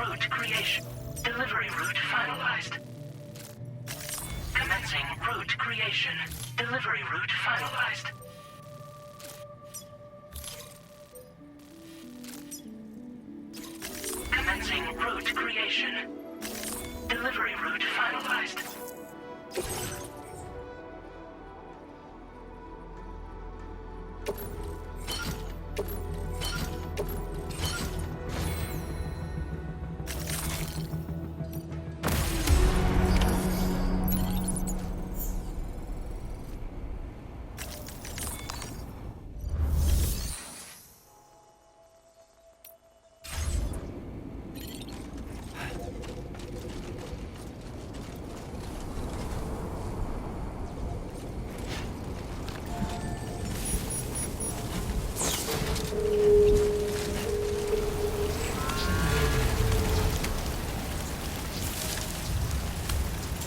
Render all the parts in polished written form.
route creation. Delivery route finalized. Commencing route creation. Delivery route finalized. Commencing route creation. Delivery route finalized.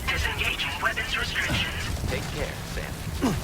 Disengaging weapons restrictions. Take care, Sam.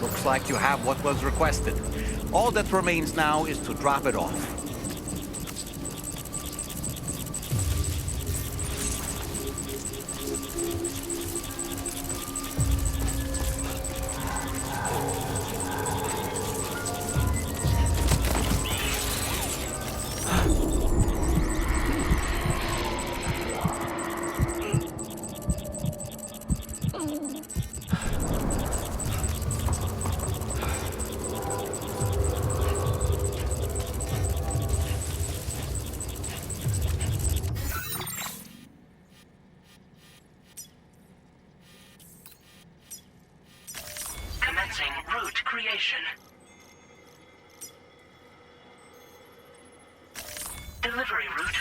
Looks like you have what was requested. All that remains now is to drop it off. Route creation. Delivery route.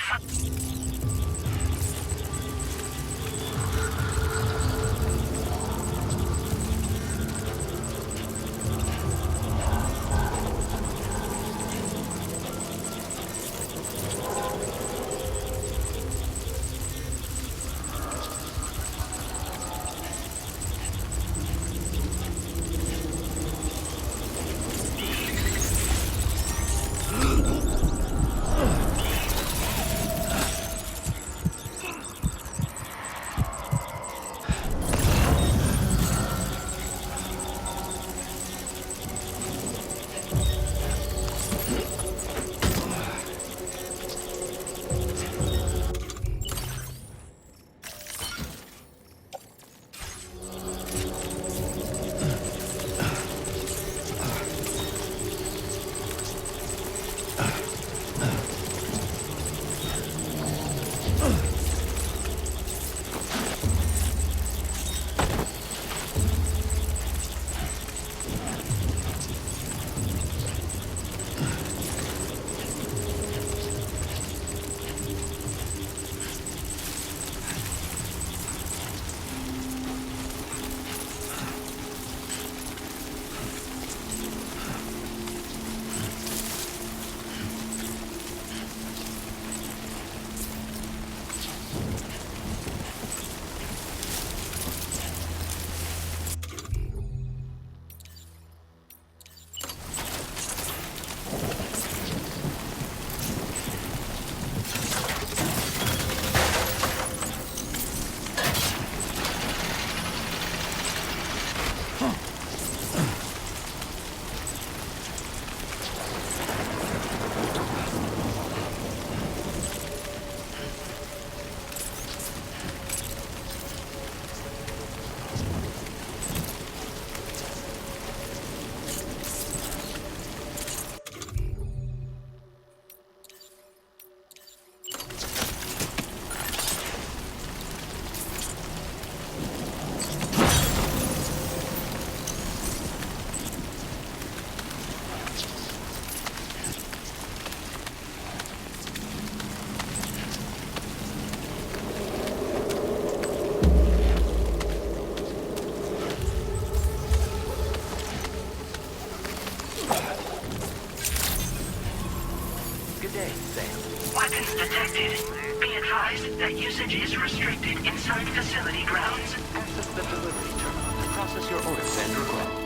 Weapons detected. Be advised that usage is restricted inside facility grounds. Access the delivery terminal to process your orders and request.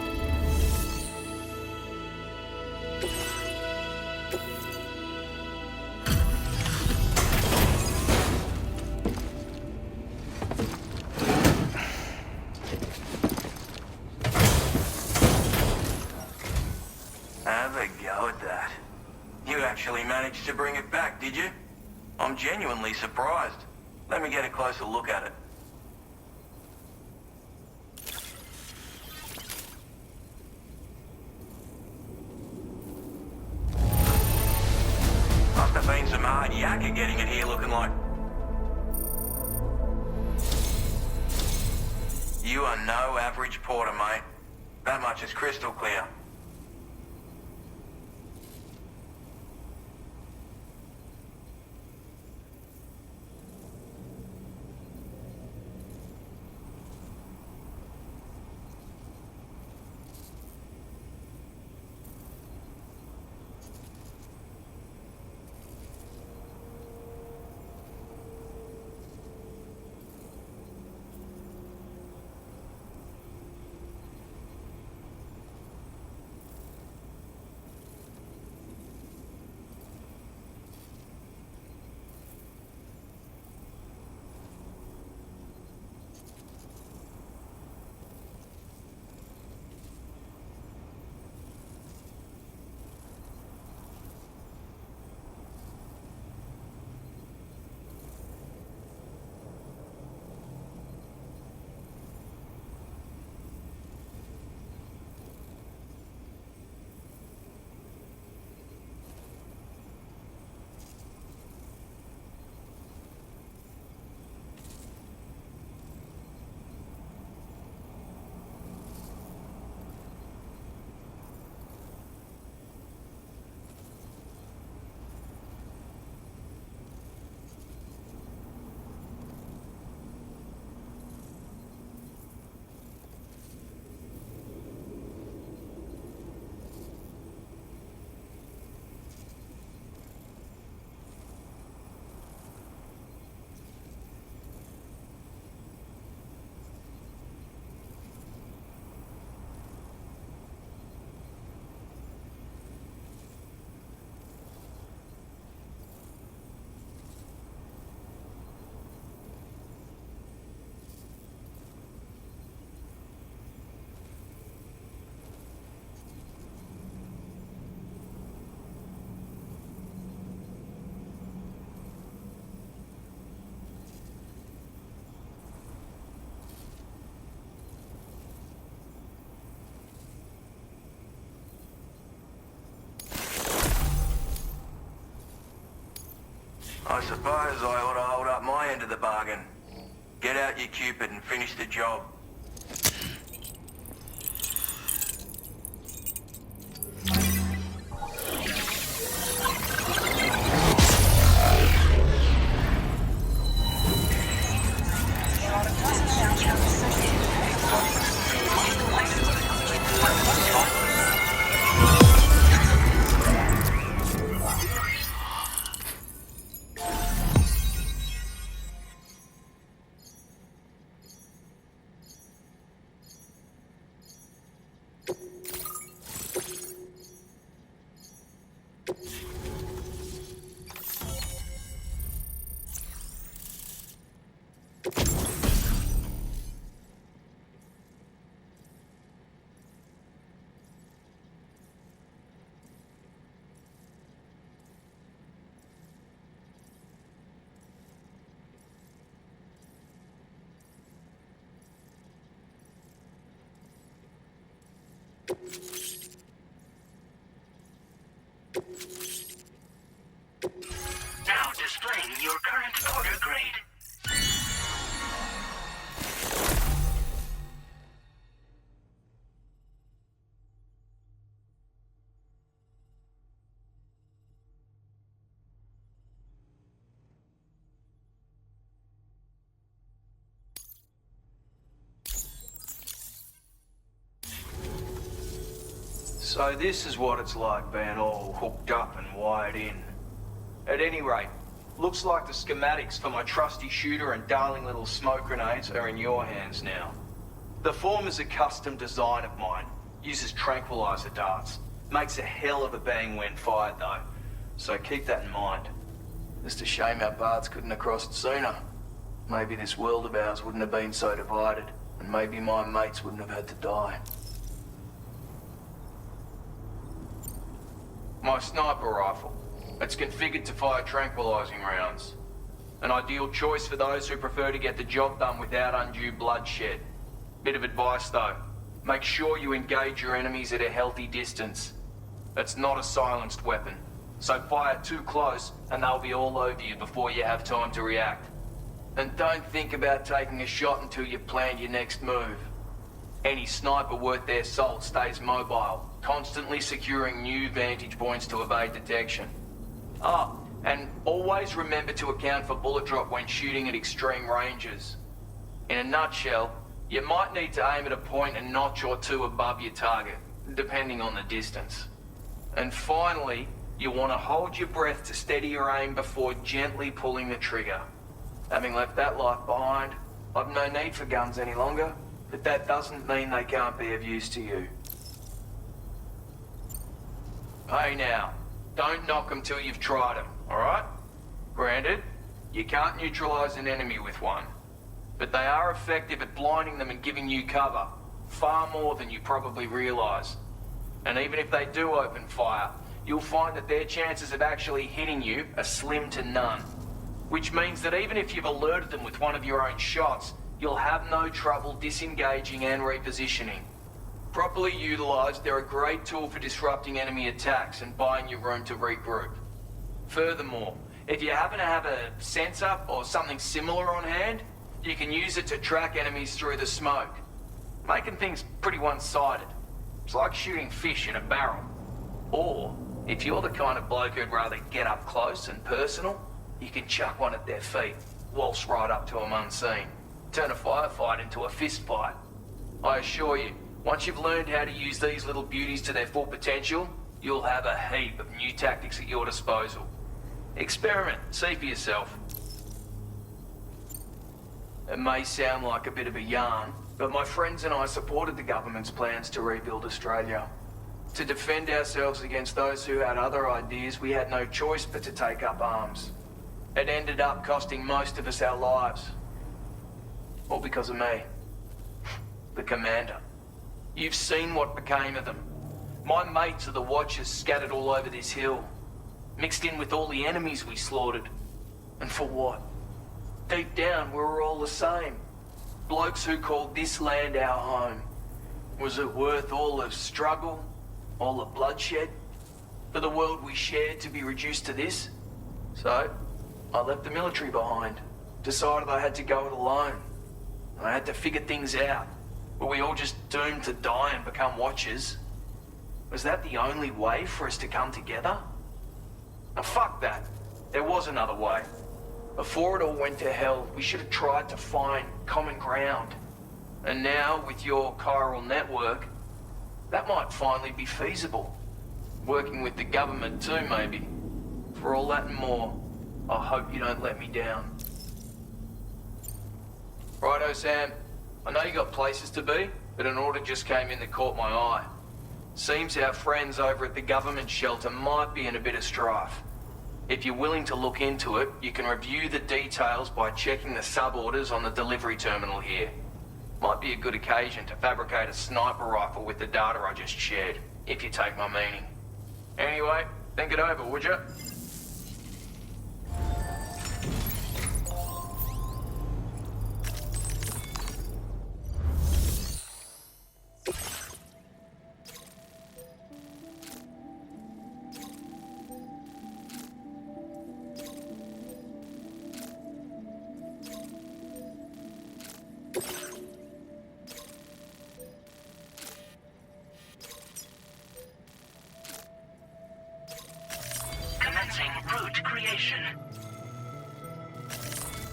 Have a go at that. You actually managed to bring it back, did you? I'm genuinely surprised. Let me get a closer look at it. Must have been some hard yakka getting it here looking like. You are no average porter, mate. That much is crystal clear. I suppose I ought to hold up my end of the bargain. Get out your Cupid and finish the job. Now displaying your current order grade. So this is what it's like being all hooked up and wired in. At any rate, looks like the schematics for my trusty shooter and darling little smoke grenades are in your hands now. The form is a custom design of mine. Uses tranquilizer darts. Makes a hell of a bang when fired though. So keep that in mind. Just a shame our paths couldn't have crossed sooner. Maybe this world of ours wouldn't have been so divided, and maybe my mates wouldn't have had to die. My sniper rifle. It's configured to fire tranquilizing rounds. An ideal choice for those who prefer to get the job done without undue bloodshed. Bit of advice though. Make sure you engage your enemies at a healthy distance. It's not a silenced weapon, so fire too close and they'll be all over you before you have time to react. And don't think about taking a shot until you've planned your next move. Any sniper worth their salt stays mobile, constantly securing new vantage points to evade detection. And always remember to account for bullet drop when shooting at extreme ranges. In a nutshell, you might need to aim at a point a notch or two above your target, depending on the distance. And finally, you want to hold your breath to steady your aim before gently pulling the trigger. Having left that life behind, I've no need for guns any longer, but that doesn't mean they can't be of use to you. Hey now, don't knock them till you've tried them, alright? Granted, you can't neutralize an enemy with one, but they are effective at blinding them and giving you cover, far more than you probably realize. And even if they do open fire, you'll find that their chances of actually hitting you are slim to none. Which means that even if you've alerted them with one of your own shots, you'll have no trouble disengaging and repositioning. Properly utilized, they're a great tool for disrupting enemy attacks and buying you room to regroup. Furthermore, if you happen to have a sensor or something similar on hand, you can use it to track enemies through the smoke, making things pretty one-sided. It's like shooting fish in a barrel. Or, if you're the kind of bloke who'd rather get up close and personal, you can chuck one at their feet, waltz right up to them unseen, turn a firefight into a fist fight. I assure you, once you've learned how to use these little beauties to their full potential, you'll have a heap of new tactics at your disposal. Experiment, see for yourself. It may sound like a bit of a yarn, but my friends and I supported the government's plans to rebuild Australia. To defend ourselves against those who had other ideas, we had no choice but to take up arms. It ended up costing most of us our lives. All because of me. The commander. You've seen what became of them. My mates are the Watchers scattered all over this hill. Mixed in with all the enemies we slaughtered. And for what? Deep down, we were all the same. Blokes who called this land our home. Was it worth all the struggle? All the bloodshed? For the world we shared to be reduced to this? So, I left the military behind. Decided I had to go it alone. I had to figure things out. Were we all just doomed to die and become watchers? Was that the only way for us to come together? Now fuck that. There was another way. Before it all went to hell, we should have tried to find common ground. And now, with your chiral network, that might finally be feasible. Working with the government too, maybe. For all that and more, I hope you don't let me down. Righto, Sam. I know you got places to be, but an order just came in that caught my eye. Seems our friends over at the government shelter might be in a bit of strife. If you're willing to look into it, you can review the details by checking the sub-orders on the delivery terminal here. Might be a good occasion to fabricate a sniper rifle with the data I just shared, if you take my meaning. Anyway, think it over, would you? Commencing route creation.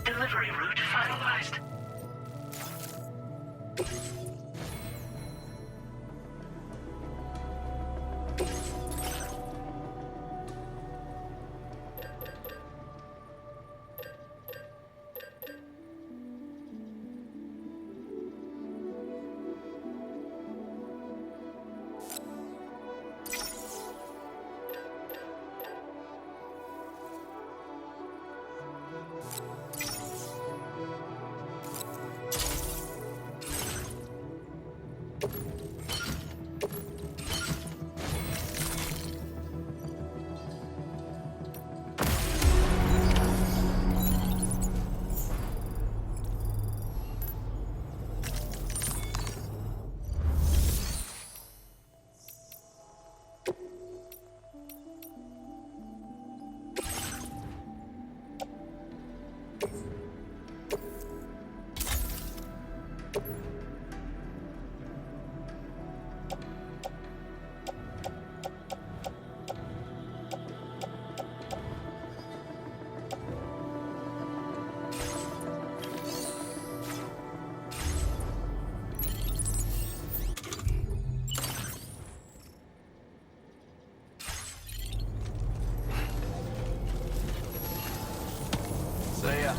Delivery route finalized. See ya.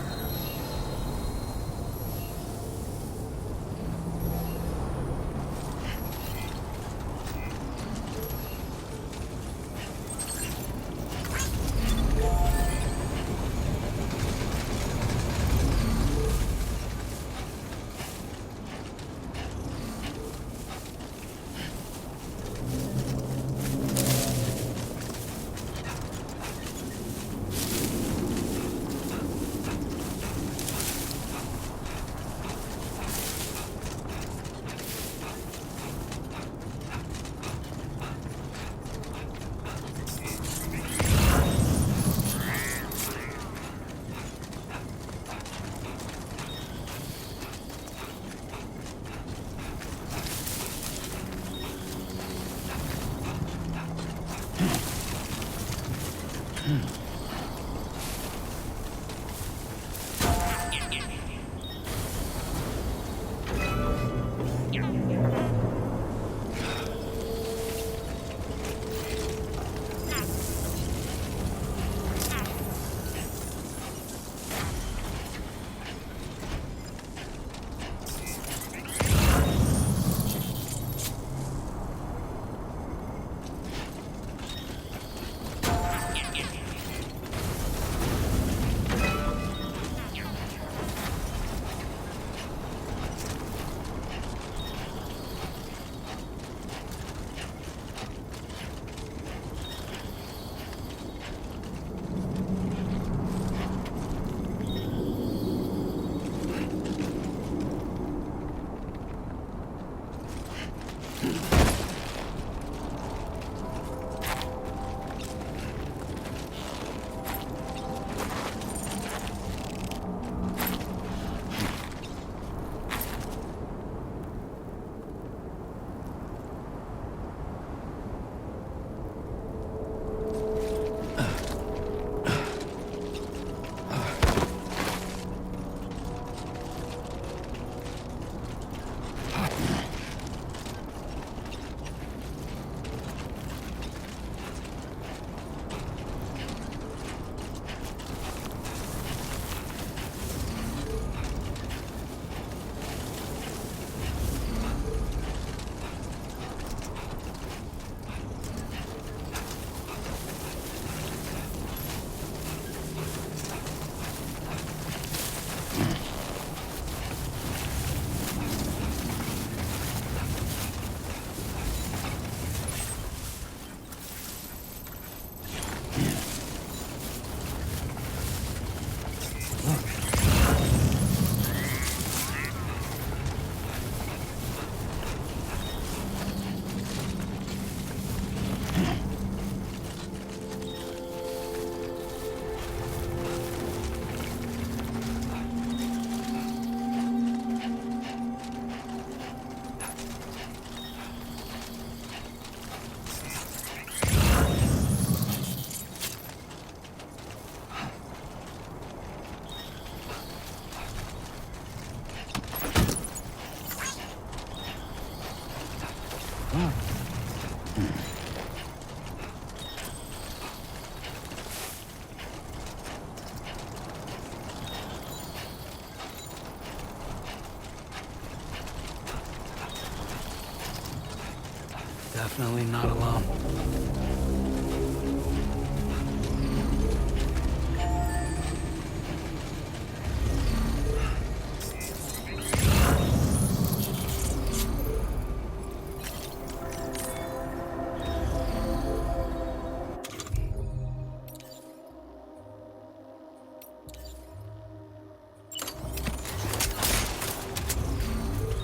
Definitely not alone.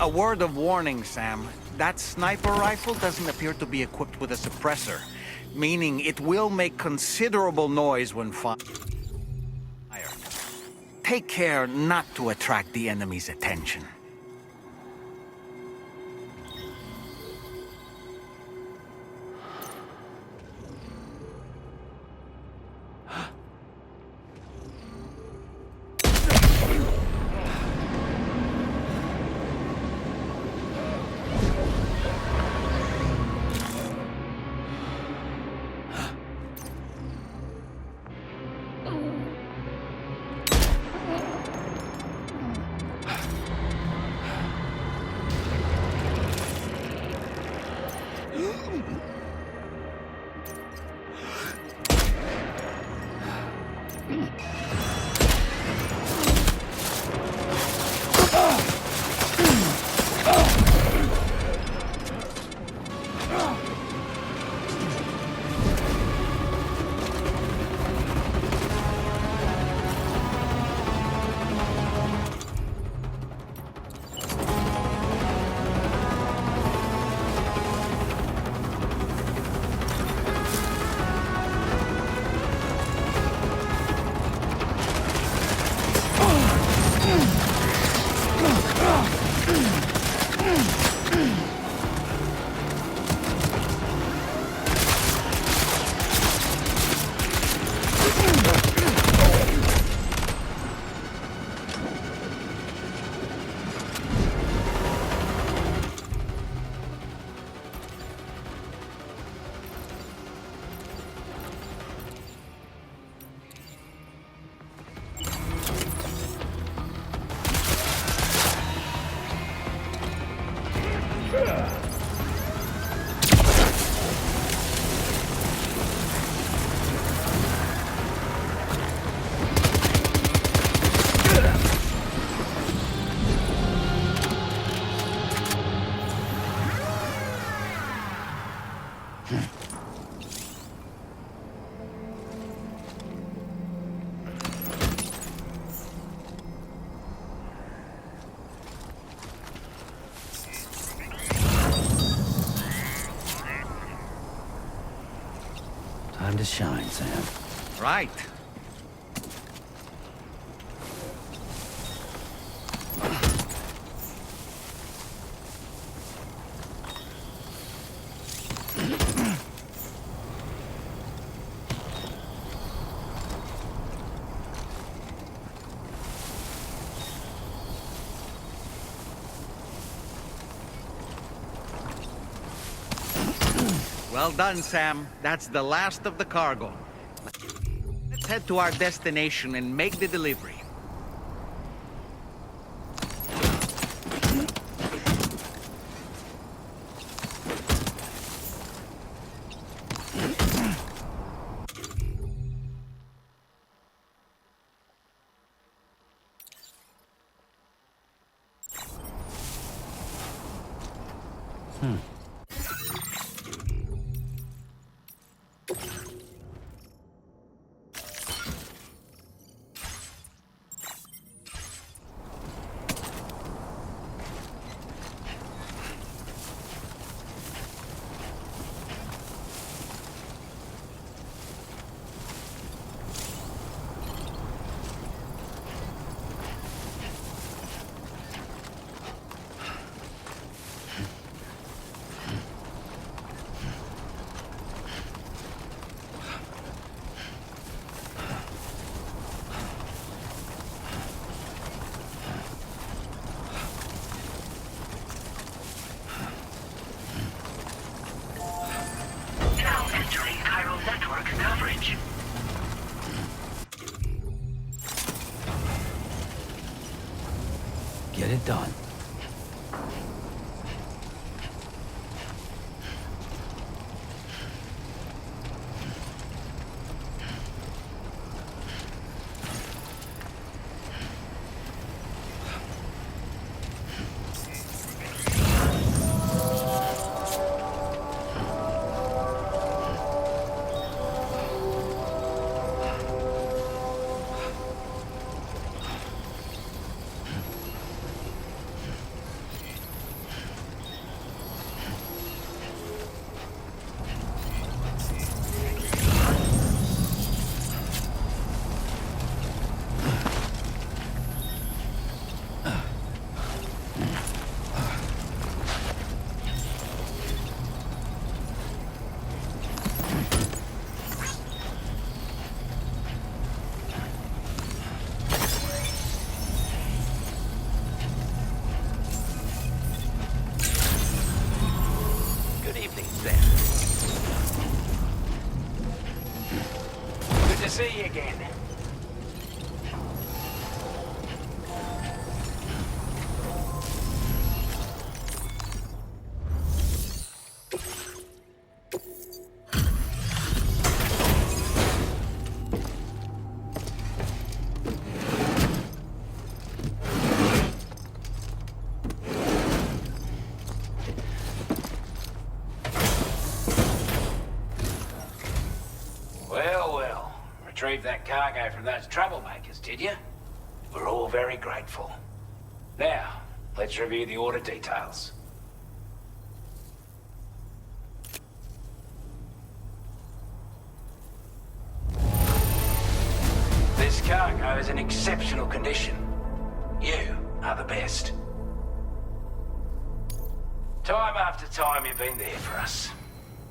A word of warning, Sam. That sniper rifle doesn't appear to be equipped with a suppressor, meaning it will make considerable noise when fired. Take care not to attract the enemy's attention. Time to shine, Sam. Right. Well done, Sam. That's the last of the cargo. Let's head to our destination and make the delivery. Now entering chiral network coverage. Get it done. see you again. Well. Retrieved that cargo from those troublemakers, did you? We're all very grateful. Now, let's review the order details. This cargo is in exceptional condition. You are the best. Time after time you've been there for us.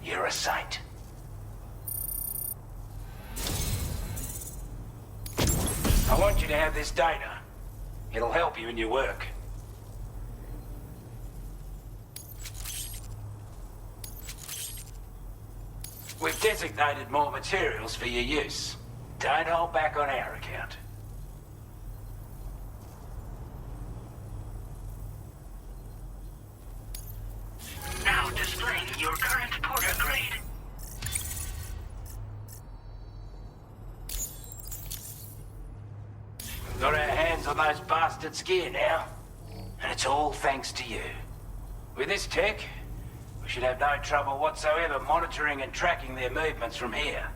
You're a saint. I want you to have this data. It'll help you in your work. We've designated more materials for your use. Don't hold back on our account. Now displaying your current porter grade. Got our hands on those bastards' gear now. And it's all thanks to you. With this tech, we should have no trouble whatsoever monitoring and tracking their movements from here.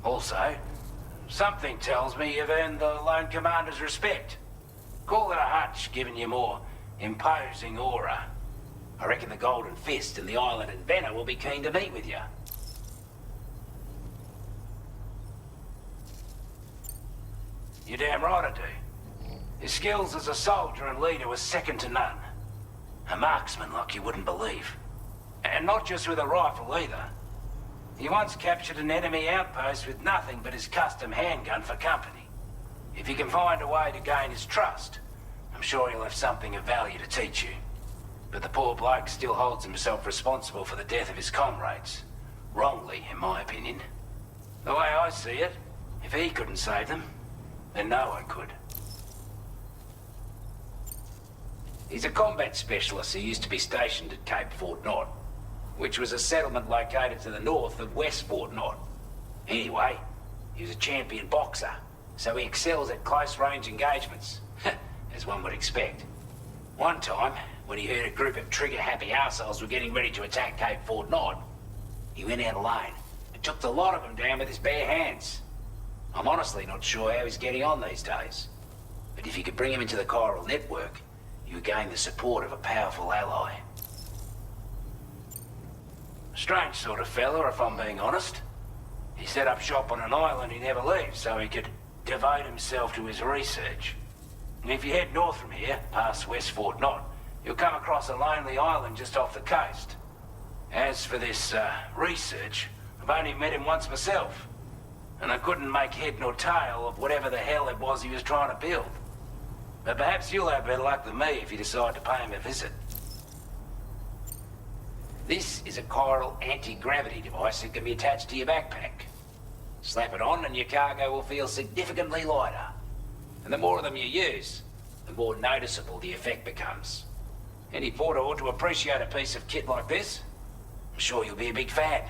Also, something tells me you've earned the Lone Commander's respect. Call it a hunch, given your more imposing aura. I reckon the Golden Fist and the Island Inventor will be keen to meet with you. You're damn right I do. His skills as a soldier and leader was second to none. A marksman like you wouldn't believe. And not just with a rifle either. He once captured an enemy outpost with nothing but his custom handgun for company. If you can find a way to gain his trust, I'm sure he'll have something of value to teach you. But the poor bloke still holds himself responsible for the death of his comrades. Wrongly, in my opinion. The way I see it, if he couldn't save them, then no one could. He's a combat specialist who used to be stationed at Cape Fort Knot, which was a settlement located to the north of West Fort Knot. Anyway, he was a champion boxer, so he excels at close-range engagements, as one would expect. One time, when he heard a group of trigger-happy arseholes were getting ready to attack Cape Fort Knot, he went out alone and took the lot of them down with his bare hands. I'm honestly not sure how he's getting on these days. But if you could bring him into the chiral network, you would gain the support of a powerful ally. Strange sort of fella, if I'm being honest. He set up shop on an island he never leaves so he could devote himself to his research. And if you head north from here, past West Fort Knot, you'll come across a lonely island just off the coast. As for this, research, I've only met him once myself. And I couldn't make head nor tail of whatever the hell it was he was trying to build. But perhaps you'll have better luck than me if you decide to pay him a visit. This is a chiral anti-gravity device that can be attached to your backpack. Slap it on and your cargo will feel significantly lighter. And the more of them you use, the more noticeable the effect becomes. Any porter ought to appreciate a piece of kit like this. I'm sure you'll be a big fan.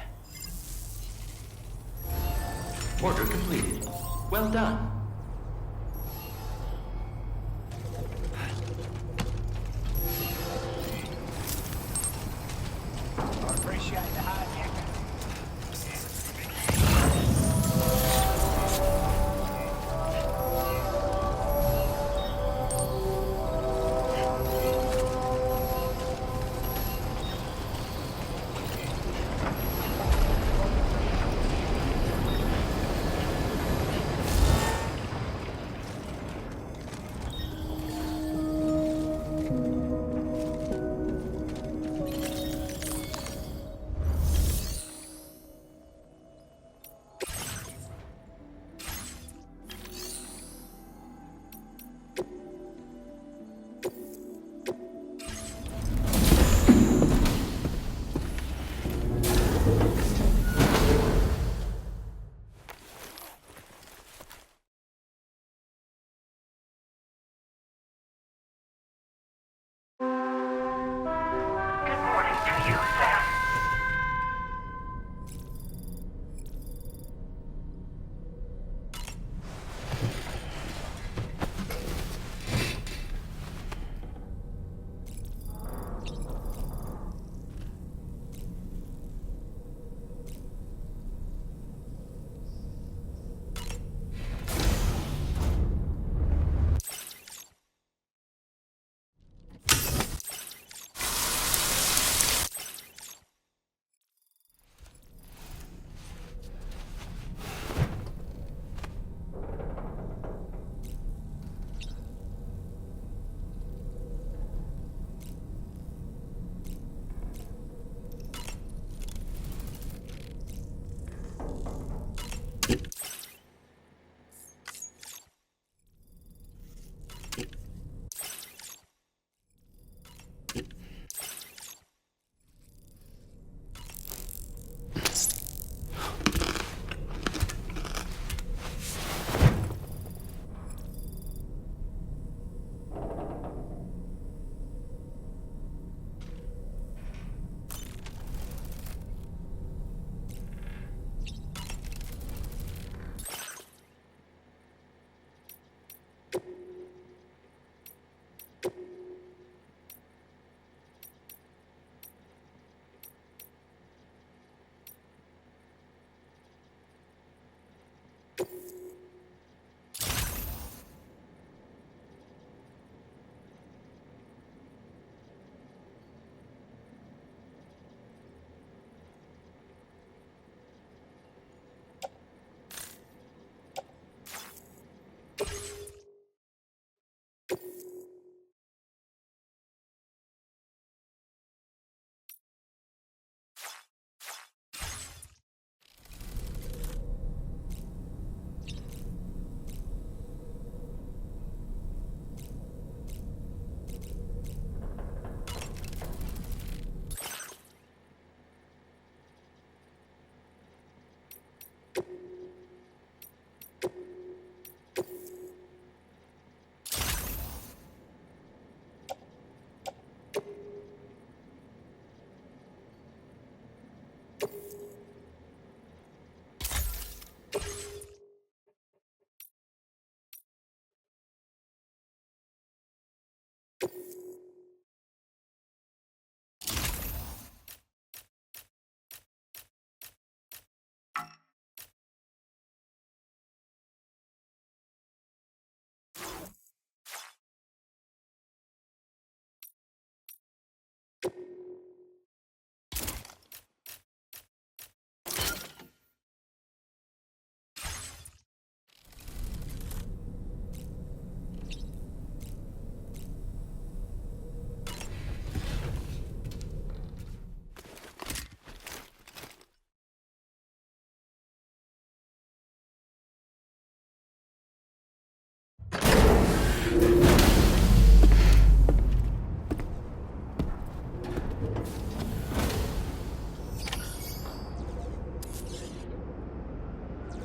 Order completed. Well done. I appreciate the hard yakking.